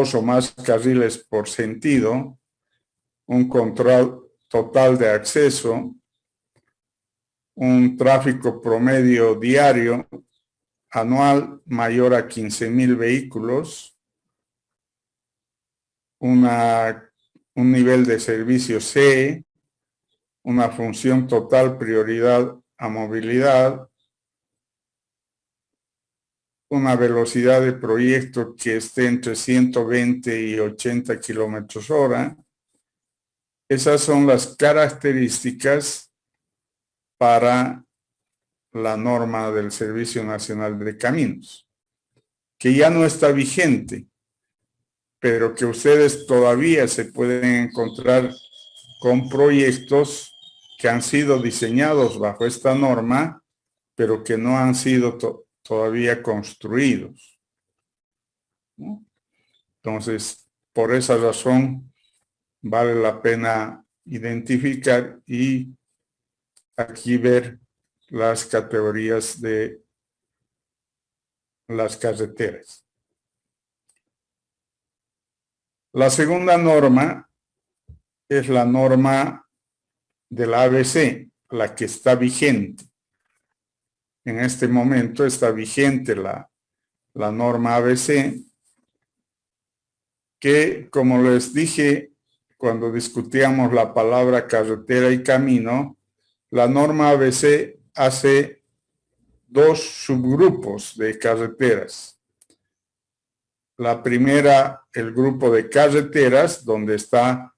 o más carriles por sentido, un control total de acceso, un tráfico promedio diario anual mayor a 15,000 vehículos, un nivel de servicio C, una función total prioridad a movilidad, una velocidad de proyecto que esté entre 120 y 80 kilómetros hora. Esas son las características para la norma del Servicio Nacional de Caminos, que ya no está vigente, pero que ustedes todavía se pueden encontrar con proyectos que han sido diseñados bajo esta norma, pero que no han sido todavía construidos, ¿no? Entonces, por esa razón, vale la pena identificar y aquí ver las categorías de las carreteras. La segunda norma es la norma de la ABC, la que está vigente. En este momento está vigente la norma ABC, que, como les dije cuando discutíamos la palabra carretera y camino, la norma ABC hace dos subgrupos de carreteras. La primera, el grupo de carreteras, donde está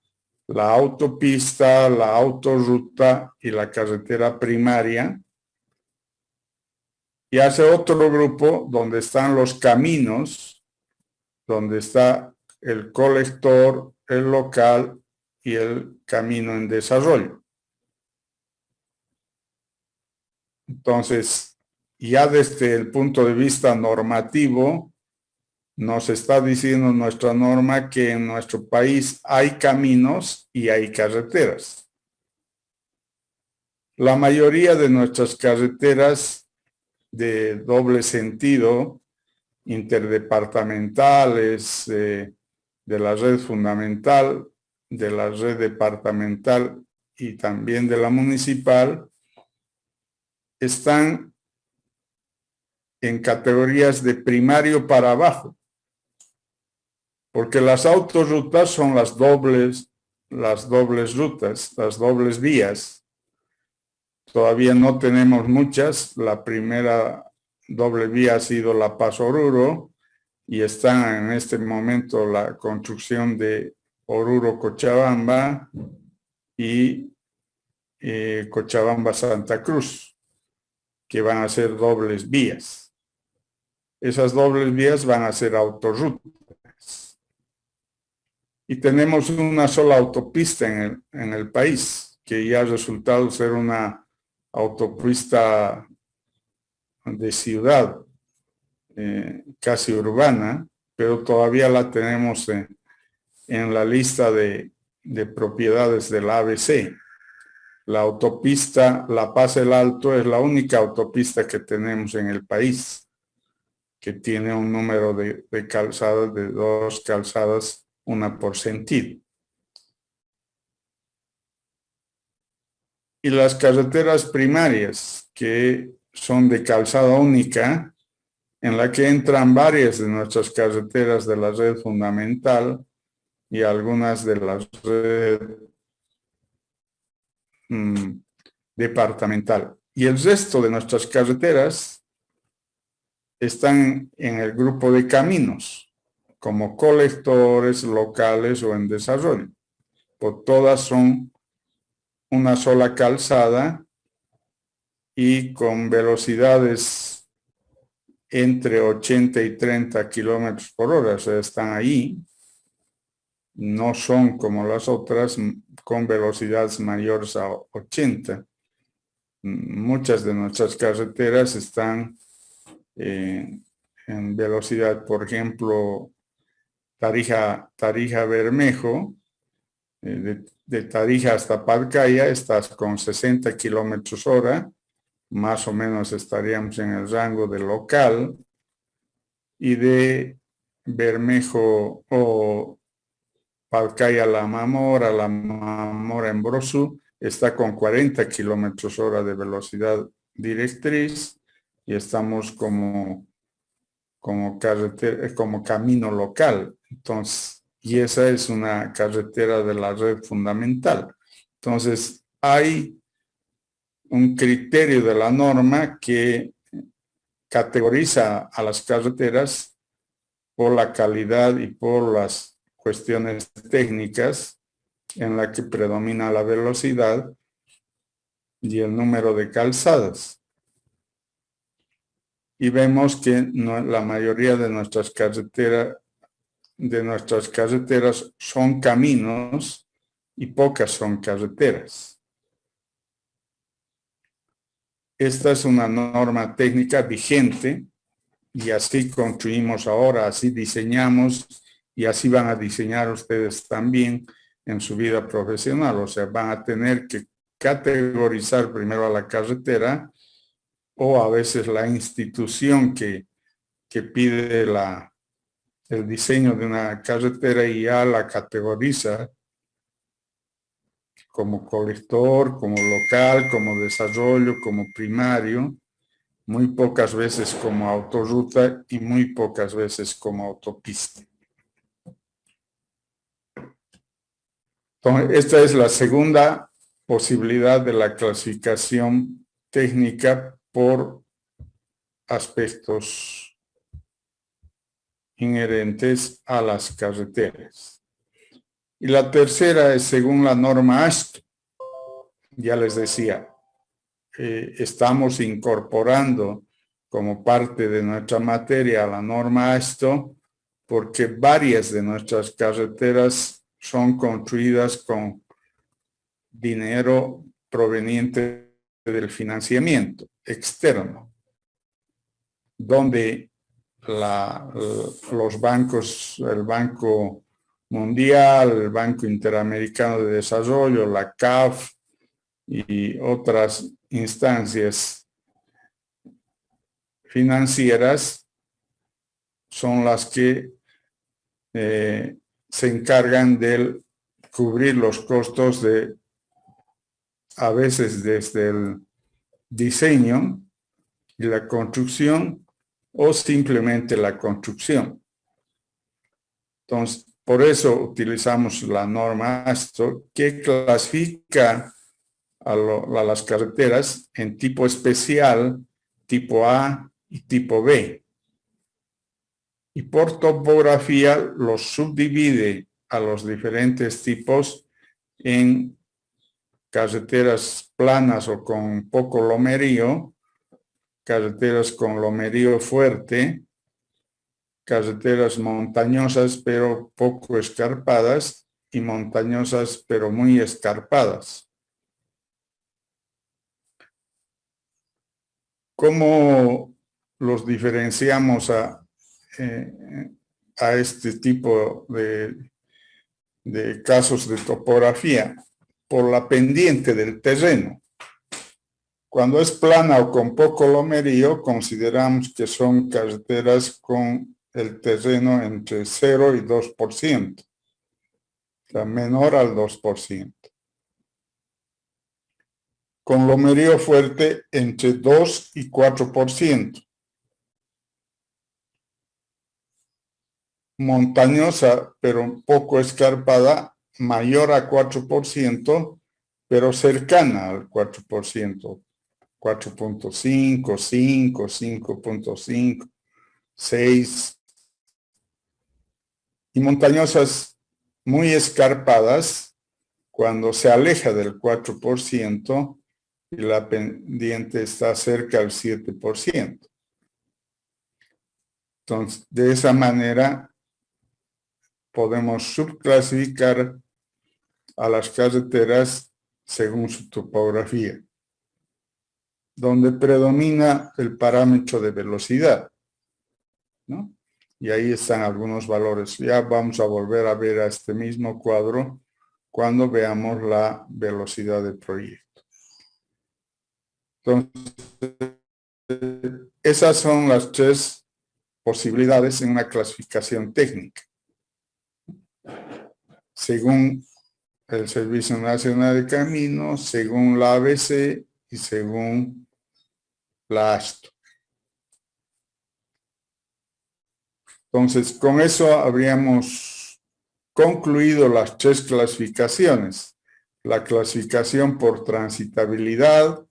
la autopista, la autorruta y la carretera primaria. Y hace otro grupo donde están los caminos, donde está el colector, el local y el camino en desarrollo. Entonces, ya desde el punto de vista normativo, nos está diciendo nuestra norma que en nuestro país hay caminos y hay carreteras. La mayoría de nuestras carreteras de doble sentido, interdepartamentales, de la red fundamental, de la red departamental y también de la municipal, están en categorías de primario para abajo, porque las autorrutas son las dobles rutas, las dobles vías. Todavía no tenemos muchas. La primera doble vía ha sido La Paz-Oruro y está en este momento la construcción de Oruro-Cochabamba y Cochabamba-Santa Cruz, que van a ser dobles vías. Esas dobles vías van a ser autorrutas. Y tenemos una sola autopista en el país, que ya ha resultado ser una autopista de ciudad, casi urbana, pero todavía la tenemos en la lista de propiedades del ABC. La autopista La Paz El Alto es la única autopista que tenemos en el país, que tiene un número de calzadas, de 2 calzadas, una por sentido. Y las carreteras primarias, que son de calzada única, en la que entran varias de nuestras carreteras de la red fundamental y algunas de la red departamental. Y el resto de nuestras carreteras están en el grupo de caminos, como colectores, locales o en desarrollo. Pues todas son una sola calzada y con velocidades entre 80 y 30 kilómetros por hora, o sea, están ahí. No son como las otras con velocidades mayores a 80. Muchas de nuestras carreteras están en velocidad, por ejemplo, Tarija-Bermejo, de Tarija hasta Palcaya estás con 60 kilómetros hora, más o menos estaríamos en el rango del local, y de Bermejo o Palcaya-La Mamora en Brosu está con 40 kilómetros hora de velocidad directriz y estamos como carretera, como camino local. Entonces, y esa es una carretera de la red fundamental. Entonces, hay un criterio de la norma que categoriza a las carreteras por la calidad y por las cuestiones técnicas en la que predomina la velocidad y el número de calzadas. Y vemos que la mayoría de nuestras carreteras son caminos y pocas son carreteras. Esta es una norma técnica vigente y así construimos ahora, así diseñamos y así van a diseñar ustedes también en su vida profesional. O sea, van a tener que categorizar primero a la carretera o a veces la institución que pide el diseño de una carretera y ya la categoriza como colector, como local, como desarrollo, como primario, muy pocas veces como autorruta y muy pocas veces como autopista. Entonces, esta es la segunda posibilidad de la clasificación técnica por aspectos inherentes a las carreteras. Y la tercera es según la norma AASHTO. Ya les decía, estamos incorporando como parte de nuestra materia la norma AASHTO porque varias de nuestras carreteras son construidas con dinero proveniente del financiamiento externo, donde los bancos, el Banco Mundial, el Banco Interamericano de Desarrollo, la CAF y otras instancias financieras son las que se encargan de cubrir los costos de, a veces desde el diseño y la construcción o simplemente la construcción. Entonces, por eso utilizamos la norma AASHTO que clasifica a las carreteras en tipo especial, tipo A y tipo B. Y por topografía los subdivide a los diferentes tipos en carreteras planas o con poco lomerío, carreteras con lomerío fuerte, carreteras montañosas pero poco escarpadas y montañosas pero muy escarpadas. ¿Cómo los diferenciamos a este tipo de casos de topografía? Por la pendiente del terreno. Cuando es plana o con poco lomerío, consideramos que son carreteras con el terreno entre 0 y 2%, o sea, menor al 2%. Con lomerío fuerte entre 2 y 4%. Montañosa, pero poco escarpada, mayor a 4%, pero cercana al 4%. 4.5, 5, 5.5, 6. Y montañosas muy escarpadas cuando se aleja del 4% y la pendiente está cerca al 7%. Entonces, de esa manera podemos subclasificar a las carreteras según su topografía, donde predomina el parámetro de velocidad, ¿no? Y ahí están algunos valores. Ya vamos a volver a ver a este mismo cuadro cuando veamos la velocidad del proyecto. Entonces, esas son las tres posibilidades en una clasificación técnica, según el Servicio Nacional de Caminos, según la ABC y según la ASTO. Entonces, con eso habríamos concluido las 3 clasificaciones. La clasificación por transitabilidad,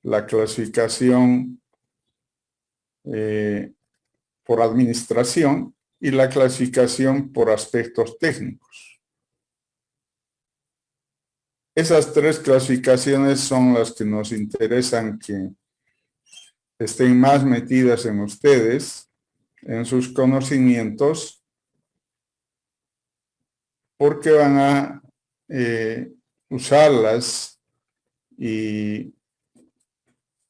la clasificación por administración y la clasificación por aspectos técnicos. Esas 3 clasificaciones son las que nos interesan que estén más metidas en ustedes, en sus conocimientos, porque van a usarlas y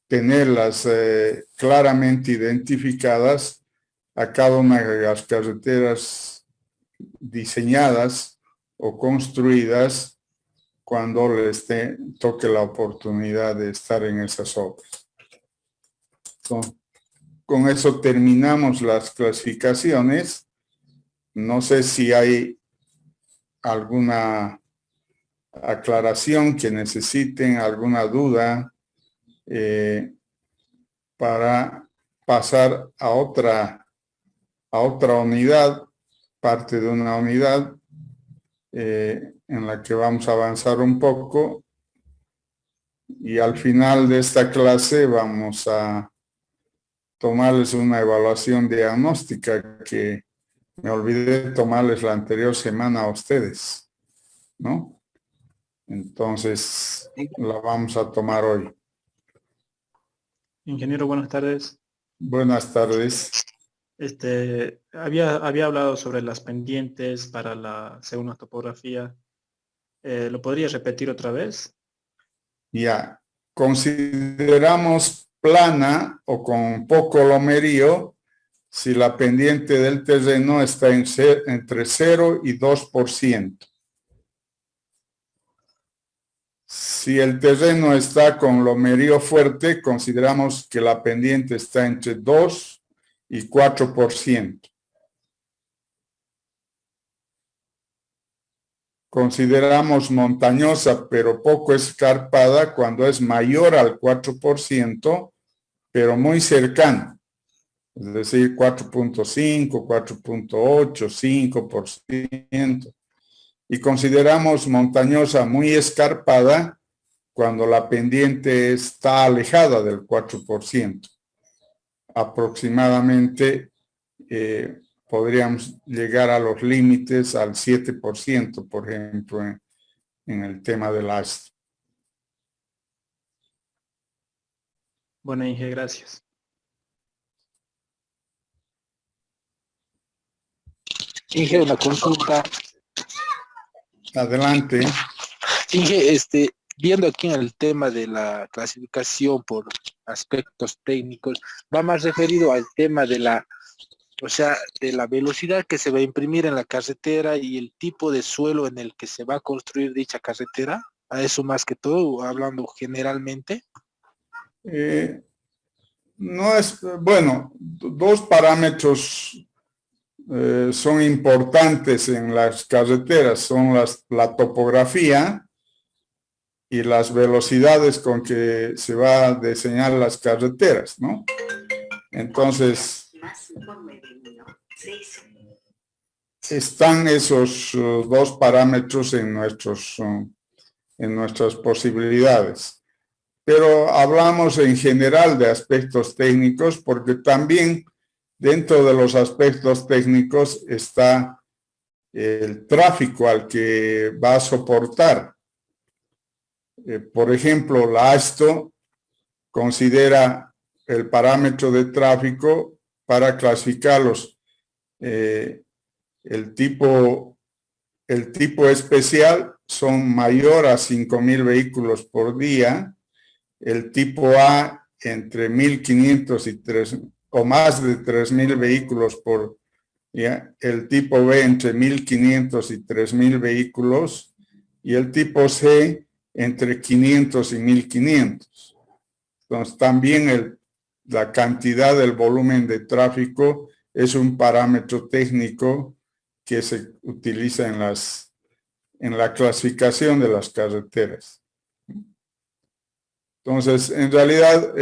tenerlas claramente identificadas a cada una de las carreteras diseñadas o construidas cuando les toque la oportunidad de estar en esas obras. Entonces, con eso terminamos las clasificaciones. No sé si hay alguna aclaración que necesiten, alguna duda para pasar a otra unidad, parte de una unidad en la que vamos a avanzar un poco, y al final de esta clase vamos a tomarles una evaluación diagnóstica que me olvidé tomarles la anterior semana a ustedes, ¿no? Entonces, la vamos a tomar hoy. Ingeniero, buenas tardes. Buenas tardes. Había hablado sobre las pendientes para la segunda topografía. ¿Lo podría repetir otra vez? Ya, consideramos plana o con poco lomerío si la pendiente del terreno está entre 0 y 2%. Si el terreno está con lomerío fuerte, consideramos que la pendiente está entre 2 y 4%. Consideramos montañosa pero poco escarpada cuando es mayor al 4%, pero muy cercana. Es decir, 4.5, 4.8, 5%. Y consideramos montañosa muy escarpada cuando la pendiente está alejada del 4%. Aproximadamente podríamos llegar a los límites al 7%, por ejemplo, en el tema del ASTO. Bueno, Inge, gracias. Inge, una consulta. Adelante. Inge, viendo aquí en el tema de la clasificación por aspectos técnicos, va más referido al tema de la velocidad que se va a imprimir en la carretera y el tipo de suelo en el que se va a construir dicha carretera. A eso más que todo, hablando generalmente. No es, bueno, 2 parámetros son importantes en las carreteras, son la topografía y las velocidades con que se va a diseñar las carreteras, ¿no? Entonces, están esos 2 parámetros en nuestras posibilidades. Pero hablamos en general de aspectos técnicos porque también dentro de los aspectos técnicos está el tráfico al que va a soportar. Por ejemplo, la ASTO considera el parámetro de tráfico para clasificarlos. El tipo especial son mayor a 5,000 vehículos por día. El tipo A entre 1,500 y 3,000 o más de 3,000 vehículos por día. El tipo B entre 1,500 y 3,000 vehículos. Y el tipo C entre 500 y 1,500. Entonces también la cantidad del volumen de tráfico es un parámetro técnico que se utiliza en la clasificación de las carreteras. Entonces, en realidad,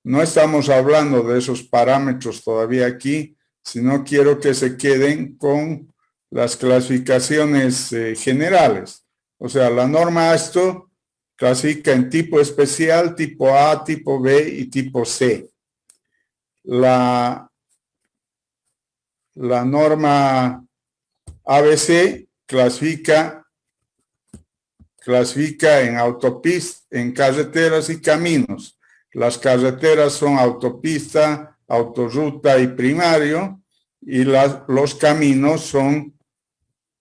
no estamos hablando de esos parámetros todavía aquí, sino quiero que se queden con las clasificaciones generales. O sea, la norma ASTO clasifica en tipo especial, tipo A, tipo B y tipo C. La norma ABC clasifica en autopistas, en carreteras y caminos. Las carreteras son autopista, autorruta y primario, y los caminos son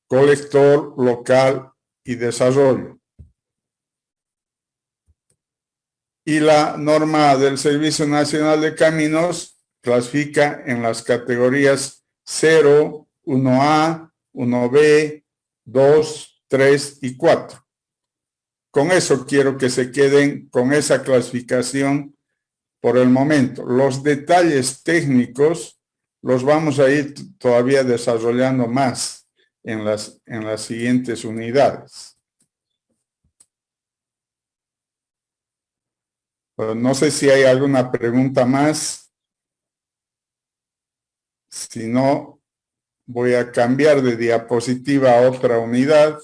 colector, local y desarrollo. Y la norma del Servicio Nacional de Caminos clasifica en las categorías 0, 1A, 1B, 2, 3 y 4. Con eso quiero que se queden con esa clasificación por el momento. Los detalles técnicos los vamos a ir todavía desarrollando más en las siguientes unidades. Pero no sé si hay alguna pregunta más. Si no, voy a cambiar de diapositiva a otra unidad.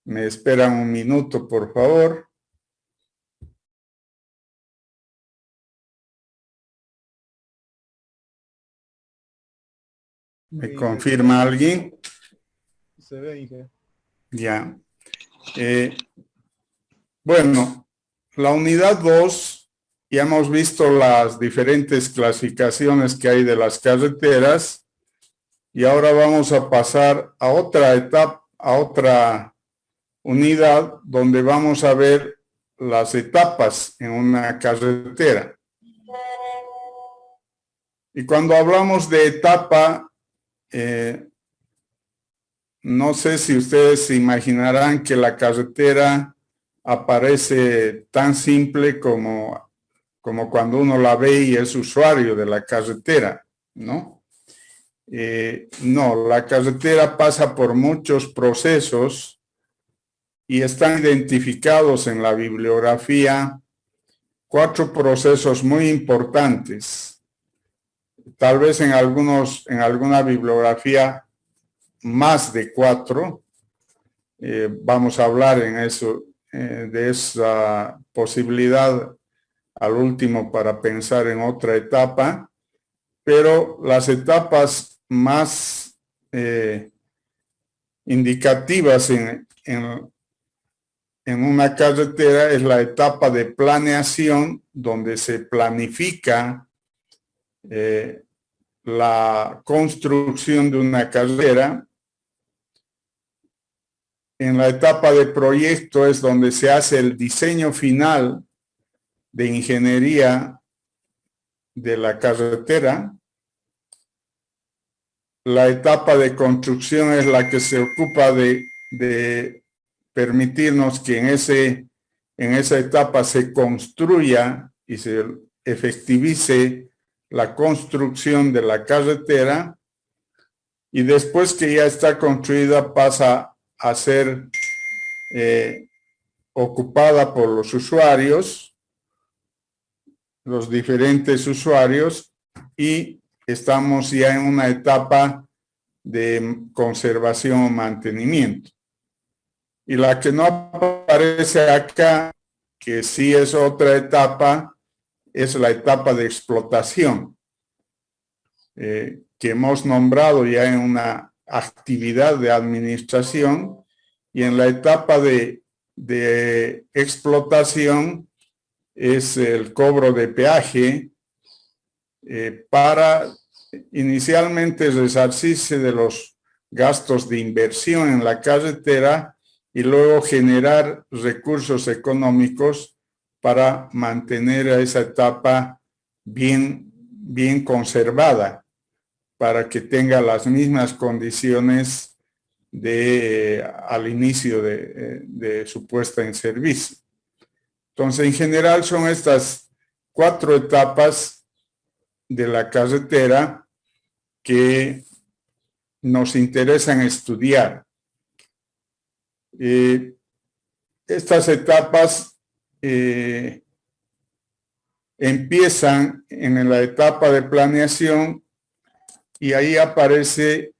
Me esperan un minuto, por favor. ¿Me confirma alguien? Se ve, Inge. Ya. Bueno, la unidad 2, ya hemos visto las diferentes clasificaciones que hay de las carreteras y ahora vamos a pasar a otra etapa, a otra unidad donde vamos a ver las etapas en una carretera. Y cuando hablamos de etapa, no sé si ustedes se imaginarán que la carretera aparece tan simple como cuando uno la ve y es usuario de la carretera, ¿no? No, la carretera pasa por muchos procesos y están identificados en la bibliografía 4 procesos muy importantes. Tal vez en alguna bibliografía más de 4. Vamos a hablar de esa posibilidad al último para pensar en otra etapa, pero las etapas más indicativas en una carretera es la etapa de planeación, donde se planifica la construcción de una carretera. En la etapa de proyecto es donde se hace el diseño final de ingeniería de la carretera. La etapa de construcción es la que se ocupa de permitirnos que en esa etapa se construya y se efectivice la construcción de la carretera, y después que ya está construida pasa a ser ocupada por los usuarios, los diferentes usuarios, y estamos ya en una etapa de conservación o mantenimiento. Y la que no aparece acá, que sí es otra etapa, es la etapa de explotación, que hemos nombrado ya en una actividad de administración, y en la etapa de explotación es el cobro de peaje para inicialmente resarcirse de los gastos de inversión en la carretera y luego generar recursos económicos para mantener a esa etapa bien conservada, para que tenga las mismas condiciones al inicio de su puesta en servicio. Entonces, en general son estas 4 etapas de la carretera, que nos interesan estudiar. Estas etapas empiezan en la etapa de planeación y ahí aparece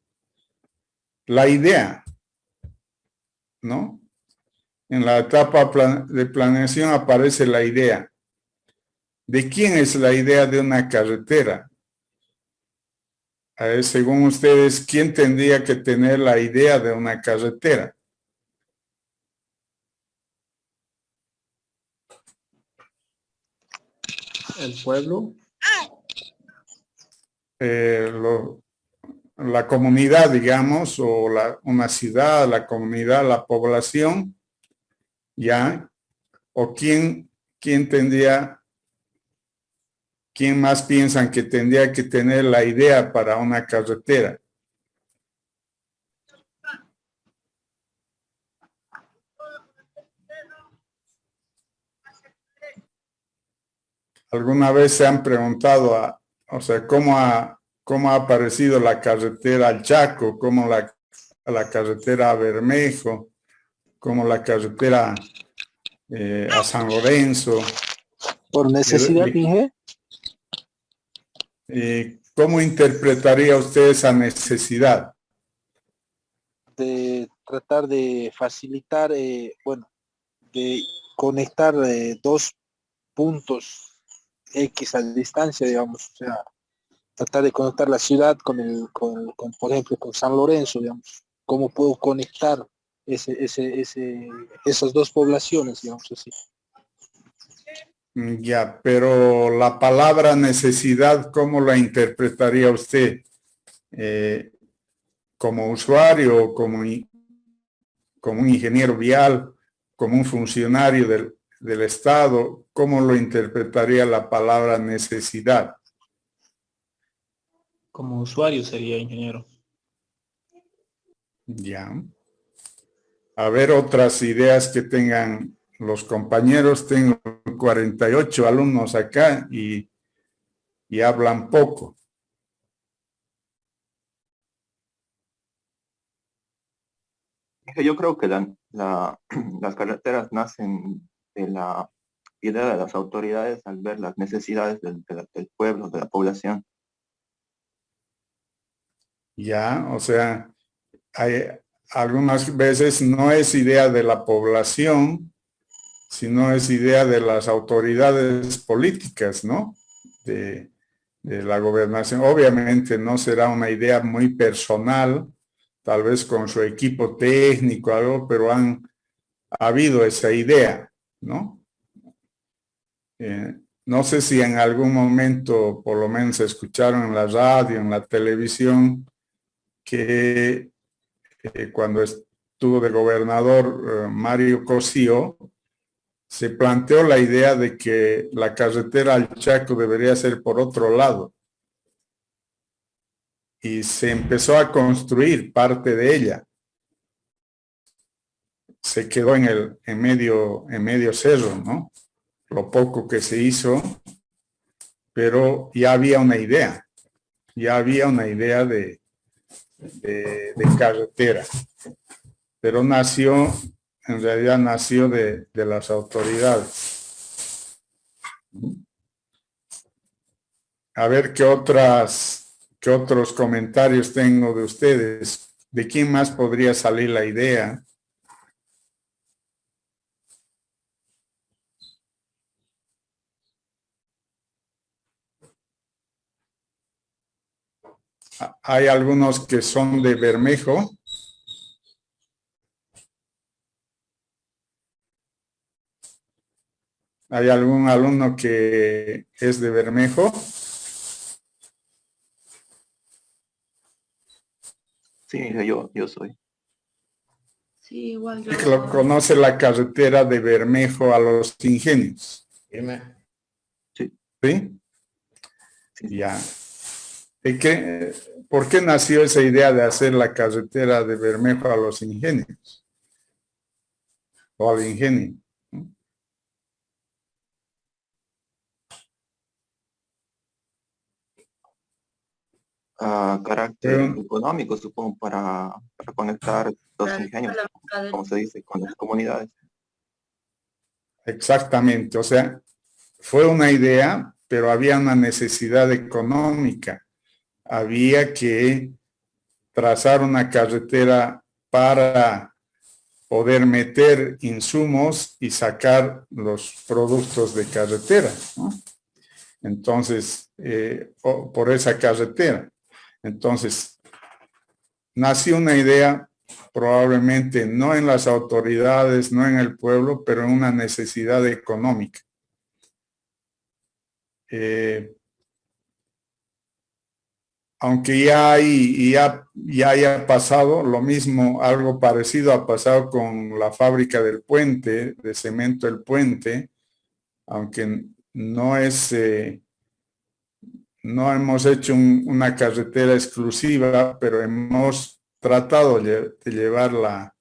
la idea, ¿no? En la etapa de planeación aparece la idea. ¿De quién es la idea de una carretera? A ver, según ustedes, ¿quién tendría que tener la idea de una carretera? El pueblo. La comunidad, digamos, o una ciudad, la comunidad, la población, ¿ya? ¿O quién más piensan que tendría que tener la idea para una carretera? ¿Alguna vez se han preguntado, o sea, cómo ha aparecido la carretera al Chaco, cómo la carretera a Bermejo, cómo la carretera a San Lorenzo? Por necesidad, Inge. ¿Cómo interpretaría usted esa necesidad? De tratar de facilitar, bueno, de conectar dos puntos X a distancia, digamos, o sea, tratar de conectar la ciudad por ejemplo, con San Lorenzo, digamos, cómo puedo conectar esas dos poblaciones, digamos así. Ya, pero la palabra necesidad, ¿cómo la interpretaría usted? ¿Como usuario o como un ingeniero vial, como un funcionario del Estado? ¿Cómo lo interpretaría la palabra necesidad? Como usuario sería ingeniero. Ya. A ver, otras ideas que tengan los compañeros. Tengo 48 alumnos acá y hablan poco. Yo creo que las carreteras nacen de la idea de las autoridades al ver las necesidades del pueblo, de la población. Ya, o sea, algunas veces no es idea de la población, sino es idea de las autoridades políticas, ¿no? De la gobernación. Obviamente no será una idea muy personal, tal vez con su equipo técnico, algo, pero ha habido esa idea, ¿no? No sé si en algún momento, por lo menos escucharon en la radio, en la televisión, que cuando estuvo de gobernador Mario Cosío, se planteó la idea de que la carretera al Chaco debería ser por otro lado. Y se empezó a construir parte de ella. Se quedó en medio cerro, ¿no? Lo poco que se hizo, pero ya había una idea. Ya había una idea de carretera. Pero en realidad nació de las autoridades. A ver qué otros comentarios tengo de ustedes. ¿De quién más podría salir la idea? Hay algunos que son de Bermejo. ¿Hay algún alumno que es de Bermejo? Sí, yo soy. Sí, igual yo. ¿Conoce la carretera de Bermejo a Los Ingenios? Sí. ¿Sí? Sí. Ya. ¿Por qué nació esa idea de hacer la carretera de Bermejo a Los Ingenios? O al ingenio. carácter económico, supongo, para conectar los ingenios, como se dice, con las comunidades. Exactamente, o sea, fue una idea, pero había una necesidad económica. Había que trazar una carretera para poder meter insumos y sacar los productos de carretera, ¿no? Entonces, por esa carretera. Entonces, nació una idea probablemente no en las autoridades, no en el pueblo, pero en una necesidad económica. Aunque ya haya pasado, lo mismo, algo parecido ha pasado con la fábrica del puente, de cemento El Puente, aunque no hemos hecho una carretera exclusiva, pero hemos tratado de llevar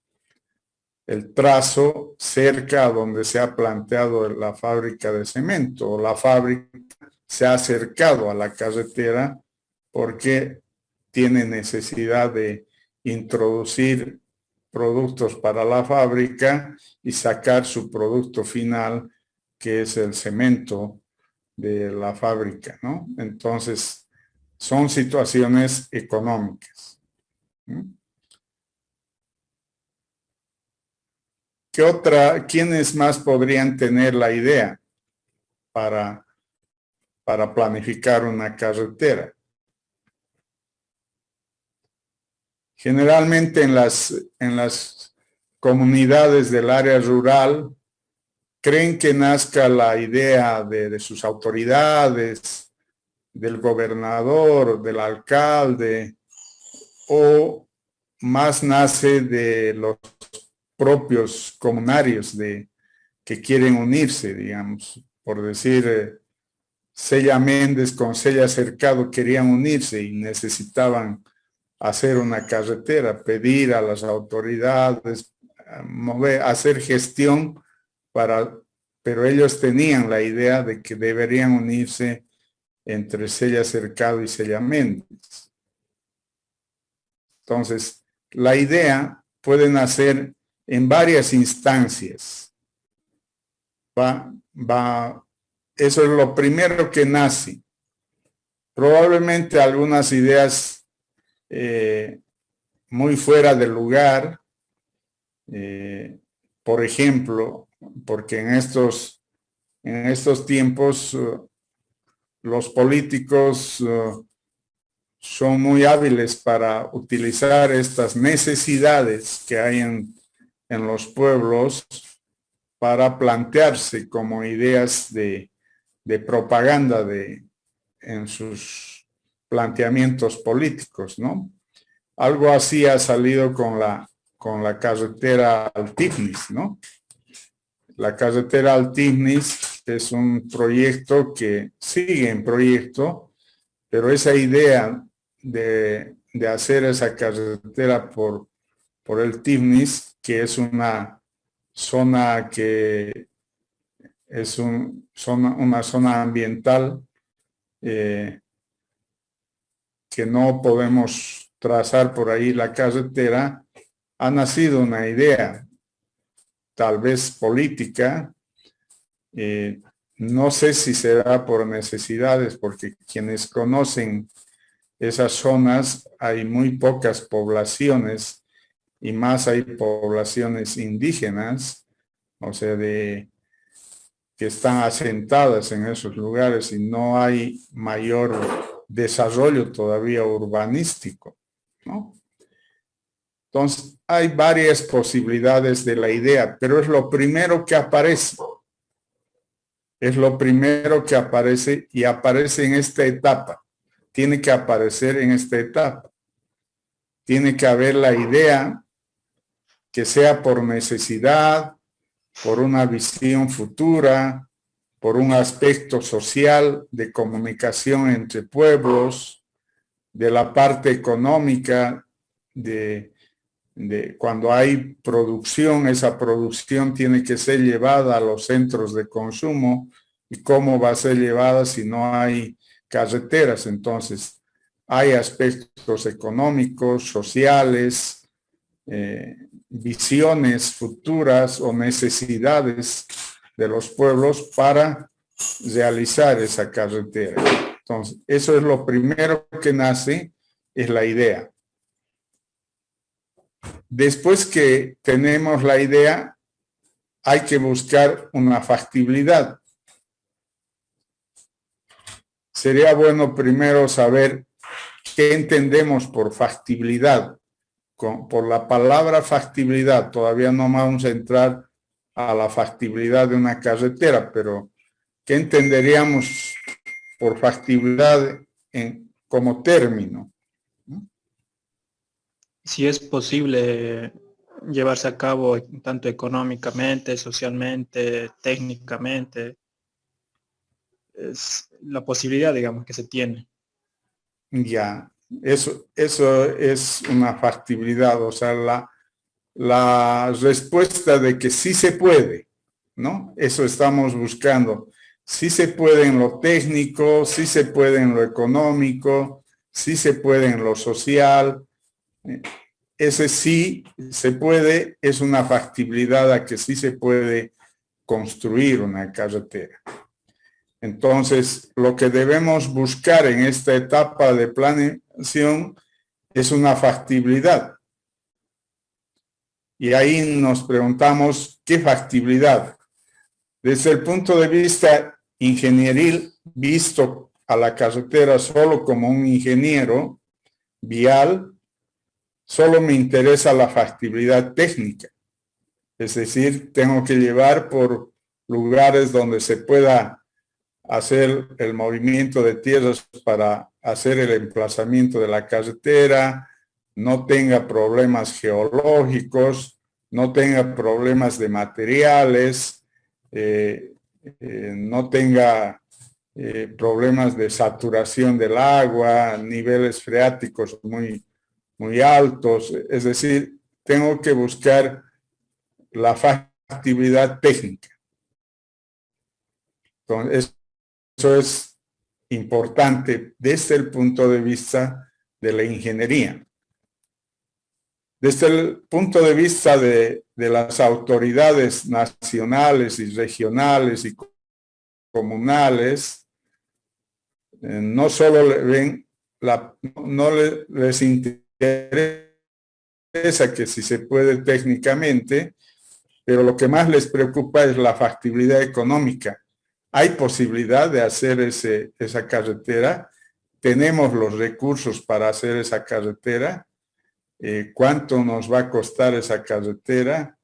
el trazo cerca a donde se ha planteado la fábrica de cemento. La fábrica se ha acercado a la carretera porque tiene necesidad de introducir productos para la fábrica y sacar su producto final, que es el cemento de la fábrica, ¿no? Entonces, son situaciones económicas. ¿Quiénes más podrían tener la idea para planificar una carretera? Generalmente en las comunidades del área rural creen que nazca la idea de sus autoridades, del gobernador, del alcalde, o más nace de los propios comunarios que quieren unirse, digamos. Por decir, Cella Méndez con Cella Cercado querían unirse y necesitaban hacer una carretera, pedir a las autoridades, hacer gestión pero ellos tenían la idea de que deberían unirse entre Cella Cercado y Cella Méndez. Entonces, la idea puede nacer en varias instancias. Eso es lo primero que nace. Probablemente algunas ideas muy fuera del lugar, por ejemplo, porque en estos tiempos los políticos son muy hábiles para utilizar estas necesidades que hay en los pueblos para plantearse como ideas de propaganda en sus planteamientos políticos, ¿no? Algo así ha salido con la carretera al Tignis, ¿no? La carretera al Tignis es un proyecto que sigue en proyecto, pero esa idea de hacer esa carretera por el Tignis, que es una zona que es una zona ambiental que no podemos trazar por ahí la carretera, ha nacido una idea, tal vez política, no sé si será por necesidades, porque quienes conocen esas zonas hay muy pocas poblaciones y más hay poblaciones indígenas, o sea, que están asentadas en esos lugares y no hay mayor desarrollo todavía urbanístico, ¿no? Entonces, hay varias posibilidades de la idea, pero es lo primero que aparece. Es lo primero que aparece y aparece en esta etapa. Tiene que aparecer en esta etapa. Tiene que haber la idea que sea por necesidad, por una visión futura, por un aspecto social de comunicación entre pueblos, de la parte económica, de cuando hay producción, esa producción tiene que ser llevada a los centros de consumo. ¿Y cómo va a ser llevada si no hay carreteras? Entonces, hay aspectos económicos, sociales, visiones futuras o necesidades de los pueblos para realizar esa carretera. Entonces, eso es lo primero que nace, es la idea. Después que tenemos la idea, hay que buscar una factibilidad. Sería bueno primero saber qué entendemos por factibilidad. Por la palabra factibilidad, todavía no vamos a entrar a la factibilidad de una carretera, pero ¿qué entenderíamos por factibilidad como término? Si es posible llevarse a cabo tanto económicamente, socialmente, técnicamente, es la posibilidad, digamos, que se tiene. Ya, eso es una factibilidad, o sea, la respuesta de que sí se puede, ¿no? Eso estamos buscando. Sí se puede en lo técnico, sí se puede en lo económico, sí se puede en lo social. Ese sí se puede es una factibilidad a que sí se puede construir una carretera. Entonces, lo que debemos buscar en esta etapa de planeación es una factibilidad. Y ahí nos preguntamos, ¿qué factibilidad? Desde el punto de vista ingenieril, visto a la carretera solo como un ingeniero vial, solo me interesa la factibilidad técnica. Es decir, tengo que llevar por lugares donde se pueda hacer el movimiento de tierras para hacer el emplazamiento de la carretera, no tenga problemas geológicos, no tenga problemas de materiales, no tenga problemas de saturación del agua, niveles freáticos muy altos. Es decir, tengo que buscar la factibilidad técnica. Entonces, eso es importante desde el punto de vista de la ingeniería. Desde el punto de vista de las autoridades nacionales y regionales y comunales, no solo les interesa que si se puede técnicamente, pero lo que más les preocupa es la factibilidad económica. Hay posibilidad de hacer esa carretera, tenemos los recursos para hacer esa carretera, cuánto nos va a costar esa carretera,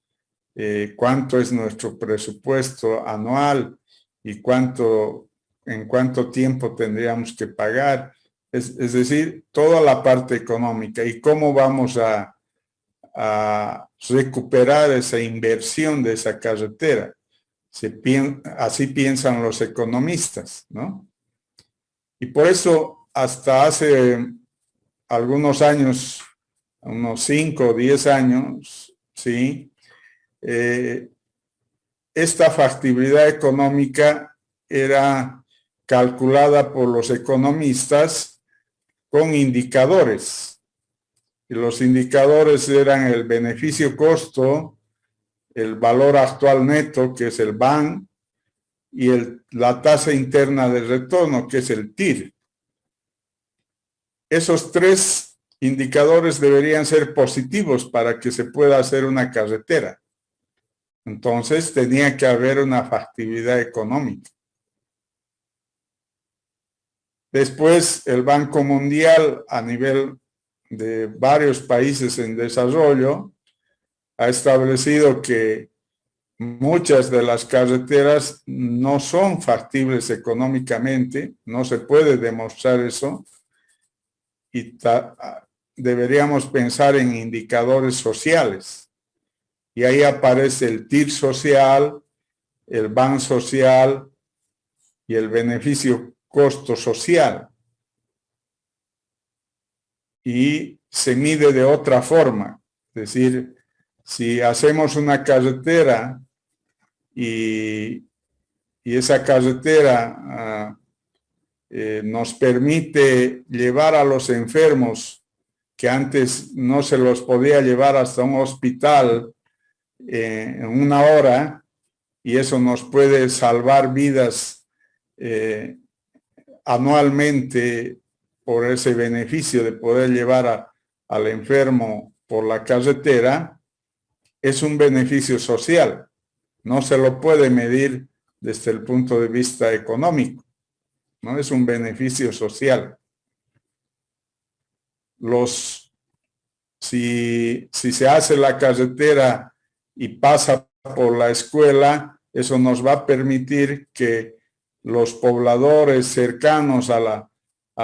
cuánto es nuestro presupuesto anual y en cuánto tiempo tendríamos que pagar, es decir, toda la parte económica y cómo vamos a recuperar esa inversión de esa carretera. Así piensan los economistas, ¿no? Y por eso hasta hace algunos años, unos 5 o 10 años, ¿sí? Esta factibilidad económica era calculada por los economistas con indicadores. Y los indicadores eran el beneficio-costo, el valor actual neto, que es el BAN, y la tasa interna de retorno, que es el TIR. Esos 3 indicadores deberían ser positivos para que se pueda hacer una carretera. Entonces tenía que haber una factibilidad económica. Después el Banco Mundial a nivel de varios países en desarrollo ha establecido que muchas de las carreteras no son factibles económicamente, no se puede demostrar eso, y deberíamos pensar en indicadores sociales. Y ahí aparece el TIR social, el BAN social y el beneficio-costo social. Y se mide de otra forma, es decir, si hacemos una carretera y esa carretera nos permite llevar a los enfermos que antes no se los podía llevar hasta un hospital en 1 hora, y eso nos puede salvar vidas anualmente por ese beneficio de poder llevar al enfermo por la carretera. Es un beneficio social, no se lo puede medir desde el punto de vista económico, no es un beneficio social. Si se hace la carretera y pasa por la escuela, eso nos va a permitir que los pobladores cercanos a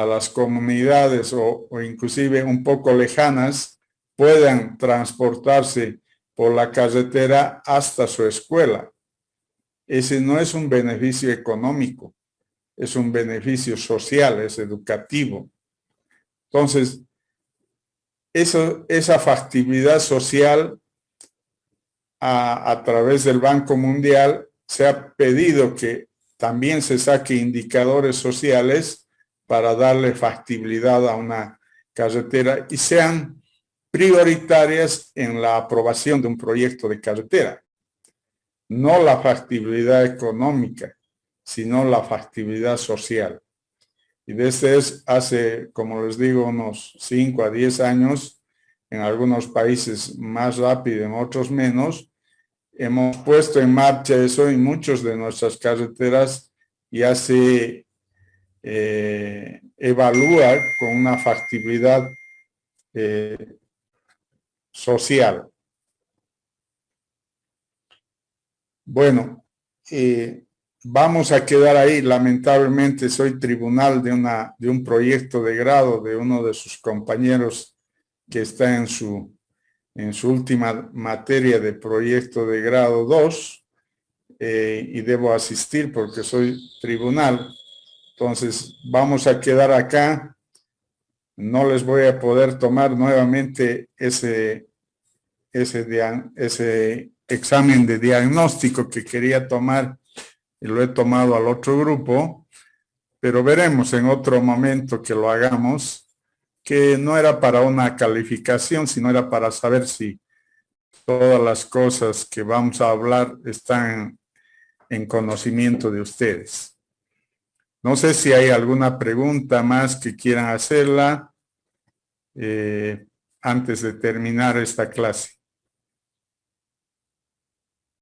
las comunidades o inclusive un poco lejanas puedan transportarse por la carretera hasta su escuela. Ese no es un beneficio económico, es un beneficio social, es educativo. Entonces, esa factibilidad social a través del Banco Mundial se ha pedido que también se saque indicadores sociales para darle factibilidad a una carretera y sean prioritarias en la aprobación de un proyecto de carretera. No la factibilidad económica, sino la factibilidad social. Y desde hace, como les digo, unos 5 a 10 años, en algunos países más rápido, en otros menos, hemos puesto en marcha eso y muchas de nuestras carreteras ya se evalúa con una factibilidad social. Bueno, vamos a quedar ahí. Lamentablemente soy tribunal de un proyecto de grado de uno de sus compañeros que está en su última materia de proyecto de grado 2 y debo asistir porque soy tribunal. Entonces vamos a quedar acá. No les voy a poder tomar nuevamente ese examen de diagnóstico que quería tomar y lo he tomado al otro grupo, pero veremos en otro momento que lo hagamos, que no era para una calificación, sino era para saber si todas las cosas que vamos a hablar están en conocimiento de ustedes. No sé si hay alguna pregunta más que quieran hacerla antes de terminar esta clase.